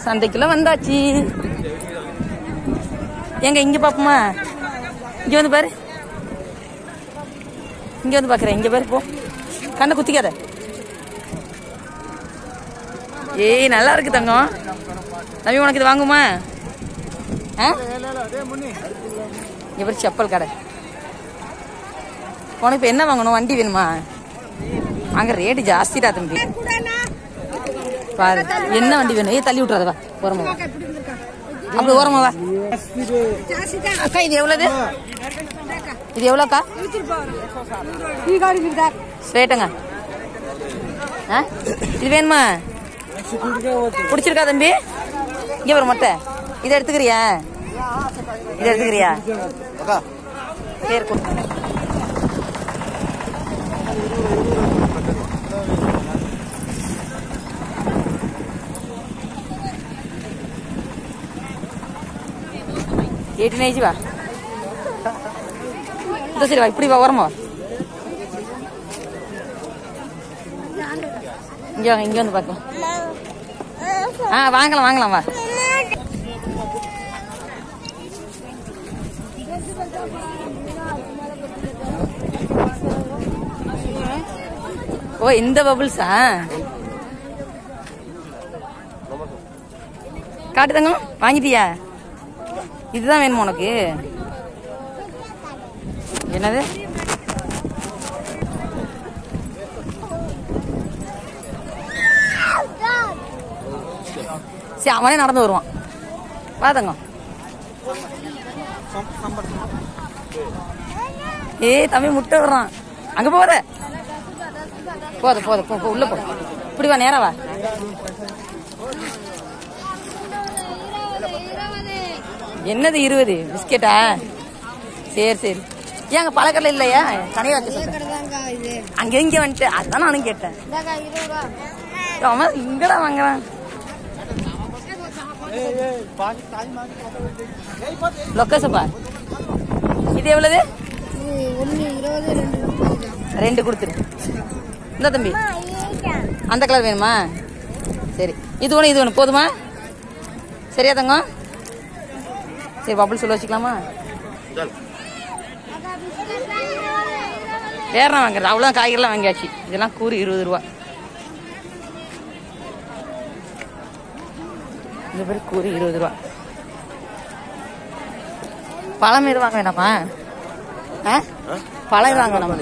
சந்தைக்குள்ள வந்தாச்சு. எங்க இங்க பாப்போமா? இங்க வந்து பாரு, இங்க வந்து பாக்குறேன். இங்க பாரு, போ, கண்ணை குத்திக்காத. ஏய் நல்லா இருக்கு தங்கம். தம்பி உனக்கு இது வாங்குமா? இங்க பாரு செப்பல் கடை. உனக்கு இப்ப என்ன வாங்கணும்? வண்டி வேணுமா? அங்க ரேட்டு ஜாஸ்திடா தம்பி. பாரு என்ன வண்டி வேணும்? தள்ளி விட்டுறாத, வா ஓரமா வா, அப்படி ஓரமா வா. அக்கா இது எவ்வளவு? இது எவ்வளோக்கா? ஸ்வேட்டங்க. இது வேணுமா? பிடிச்சிருக்கா தம்பி? இங்க ஒரு மொட்டை இதை எடுத்துக்கிறியா? இதை எடுத்துக்கிறியா? பேர் கொடுங்க. எயிட்டி வா. இந்த சரி வா, இப்படி வா, ஓரமா வா. இங்க வாங்க, இங்க வந்து பார்க்கலாம். வாங்கலாம் வாங்கலாம், வா. ஓ இந்த பபுள்ஸா? காட்டுதாங்க, வாங்கிட்டியா? இதுதான் வேணுமா உனக்கு? என்னது? சரி அவனே நடந்து வருவான், பாத்தங்க. ஏய் தம்பி முட்டை விடுறான். அங்க போத போத போத போ, உள்ள போ. இப்படி வா, நேரா வா. என்னது 20 பிஸ்கெட்டா? சரி சரி. ஏங்க பழக்கடல இல்லையா? கடையை வச்சு அங்க இங்க வந்துட்டு, அதான் நானும் கேட்டேன். இங்கடா வாங்குறான். லொக்கேஷன் பார். இது எவ்வளவு? 2 கொடுத்துரு. இந்த தம்பி அந்த கலர் வேணுமா? சரி இது ஒன்று இது ஒன்று போதுமா? சரியா தங்கம்? சரி பபுள் சொல்ல வச்சுக்கலாமா? வேற வாங்குறது அவ்வளோதான். காய்கறிலாம் வாங்கியாச்சு. இதெல்லாம் கூறு 20 ரூபா. இந்த பேர் கூறு 20 ரூபா. பழம் எதுவும் வாங்க வேணாமா? பழம் வாங்க வேணாமா?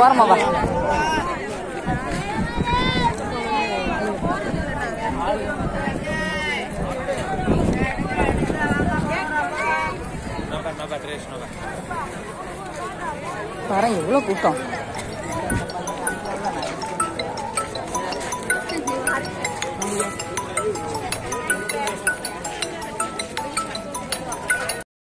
ஓரமா வா. பாரு எவ்வளவு கூட்டம்.